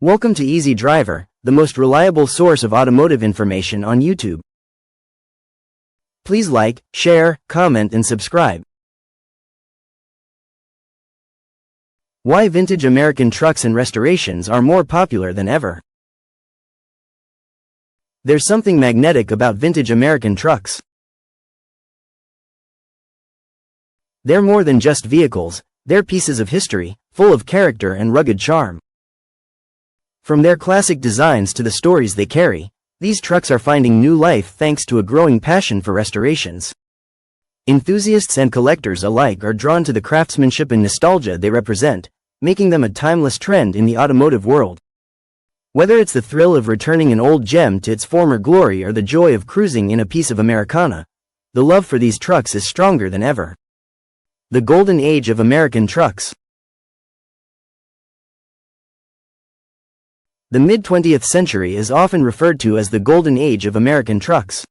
Welcome to Easy Driver, the most reliable source of automotive information on YouTube. Please like, share, comment and subscribe. Why vintage American trucks and restorations are more popular than ever. There's something magnetic about vintage American trucks. They're more than just vehicles, they're pieces of history, full of character and rugged charm. From their classic designs to the stories they carry, these trucks are finding new life thanks to a growing passion for restorations. Enthusiasts and collectors alike are drawn to the craftsmanship and nostalgia they represent, making them a timeless trend in the automotive world. Whether it's the thrill of returning an old gem to its former glory or the joy of cruising in a piece of Americana, the love for these trucks is stronger than ever. The Golden Age of American Trucks. The mid-20th century is often referred to as the Golden Age of American trucks.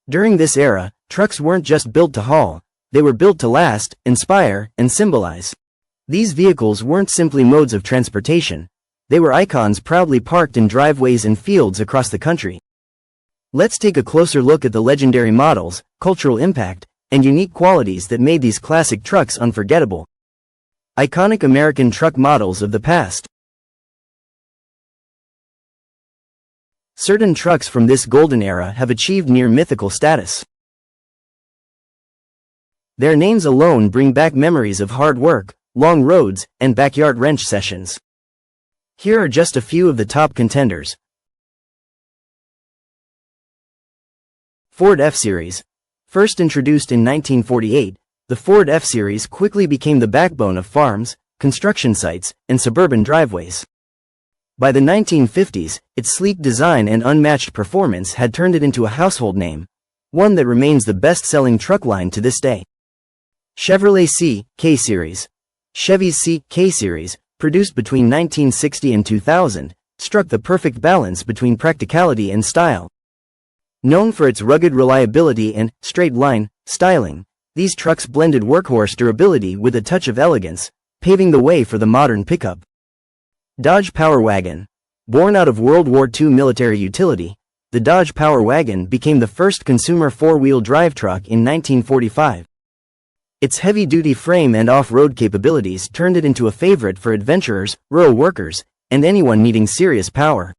During this era, trucks weren't just built to haul, they were built to last, inspire, and symbolize. These vehicles weren't simply modes of transportation, they were icons proudly parked in driveways and fields across the country. Let's take a closer look at the legendary models, cultural impact, and unique qualities that made these classic trucks unforgettable. Iconic American truck models of the past. Certain trucks from this golden era have achieved near mythical status. Their names alone bring back memories of hard work, long roads, and backyard wrench sessions. Here are just a few of the top contenders. Ford F-Series. First introduced in 1948, the Ford F-Series quickly became the backbone of farms, construction sites, and suburban driveways. By the 1950s, its sleek design and unmatched performance had turned it into a household name, one that remains the best-selling truck line to this day. Chevrolet C/K Series. Chevy's C/K Series, produced between 1960 and 2000, struck the perfect balance between practicality and style. Known for its rugged reliability and straight-line styling, these trucks blended workhorse durability with a touch of elegance, paving the way for the modern pickup. Dodge Power Wagon. Born out of World War II military utility, the Dodge Power Wagon became the first consumer four-wheel drive truck in 1945. Its heavy-duty frame and off-road capabilities turned it into a favorite for adventurers, rural workers, and anyone needing serious power.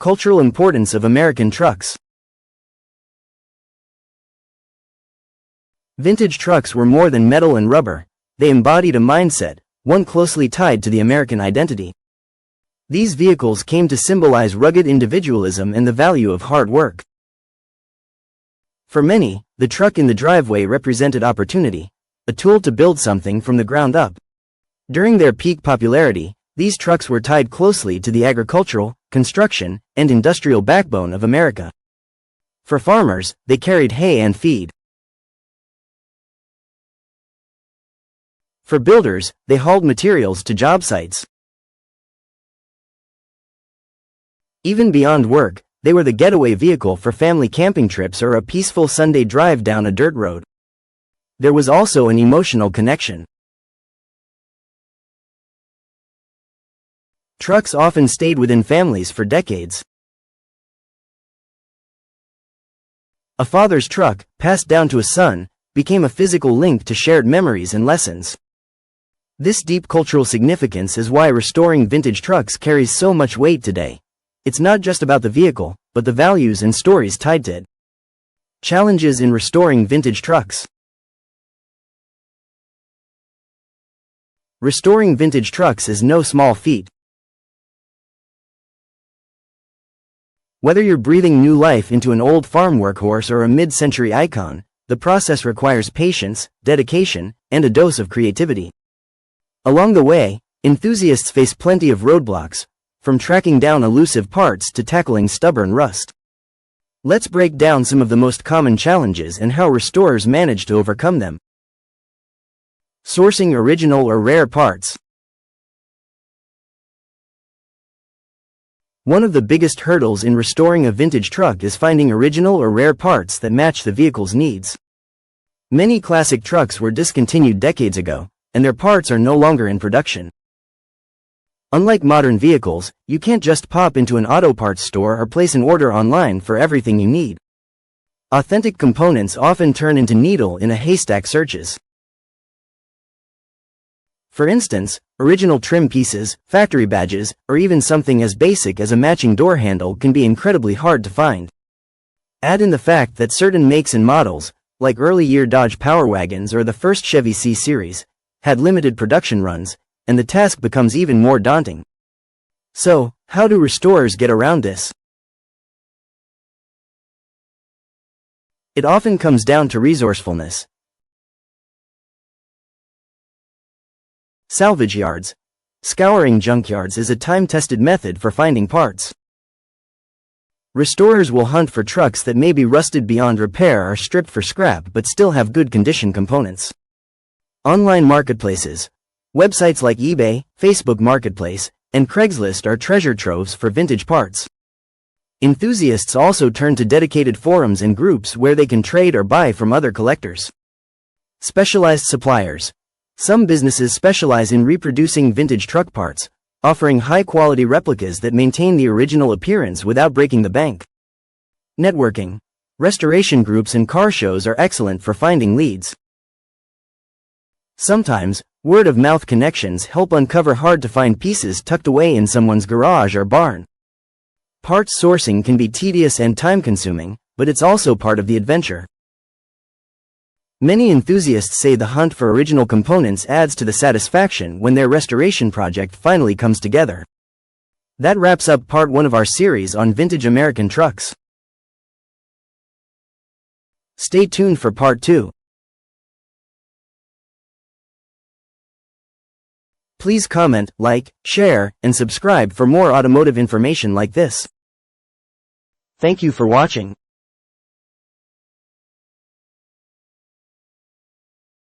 Cultural importance of American trucks. Vintage trucks were more than metal and rubber, they embodied a mindset, one closely tied to the American identity. These vehicles came to symbolize rugged individualism and the value of hard work. For many, the truck in the driveway represented opportunity, a tool to build something from the ground up. During their peak popularity, these trucks were tied closely to the agricultural, construction, and industrial backbone of America. For farmers, they carried hay and feed. For builders, they hauled materials to job sites. Even beyond work, they were the getaway vehicle for family camping trips or a peaceful Sunday drive down a dirt road. There was also an emotional connection. Trucks often stayed within families for decades. A father's truck, passed down to a son, became a physical link to shared memories and lessons. This deep cultural significance is why restoring vintage trucks carries so much weight today. It's not just about the vehicle, but the values and stories tied to it. Challenges in restoring vintage trucks. Restoring vintage trucks is no small feat. Whether you're breathing new life into an old farm workhorse or a mid-century icon, the process requires patience, dedication, and a dose of creativity. Along the way, enthusiasts face plenty of roadblocks, from tracking down elusive parts to tackling stubborn rust. Let's break down some of the most common challenges and how restorers manage to overcome them. Sourcing original or rare parts. One of the biggest hurdles in restoring a vintage truck is finding original or rare parts that match the vehicle's needs. Many classic trucks were discontinued decades ago, and their parts are no longer in production. Unlike modern vehicles, you can't just pop into an auto parts store or place an order online for everything you need. Authentic components often turn into needle in a haystack searches. For instance, original trim pieces, factory badges, or even something as basic as a matching door handle can be incredibly hard to find. Add in the fact that certain makes and models, like early-year Dodge Power Wagons or the first Chevy C-Series, had limited production runs, and the task becomes even more daunting. So, how do restorers get around this? It often comes down to resourcefulness. Salvage yards. Scouring junkyards is a time-tested method for finding parts. Restorers will hunt for trucks that may be rusted beyond repair or stripped for scrap but still have good condition components. Online marketplaces. Websites like eBay, Facebook Marketplace, and Craigslist are treasure troves for vintage parts. Enthusiasts also turn to dedicated forums and groups where they can trade or buy from other collectors. Specialized suppliers. Some businesses specialize in reproducing vintage truck parts, offering high-quality replicas that maintain the original appearance without breaking the bank. Networking. Restoration groups and car shows are excellent for finding leads. Sometimes, word-of-mouth connections help uncover hard-to-find pieces tucked away in someone's garage or barn. Parts sourcing can be tedious and time-consuming, but it's also part of the adventure. Many enthusiasts say the hunt for original components adds to the satisfaction when their restoration project finally comes together. That wraps up part 1 of our series on vintage American trucks. Stay tuned for part 2. Please comment, like, share, and subscribe for more automotive information like this. Thank you for watching.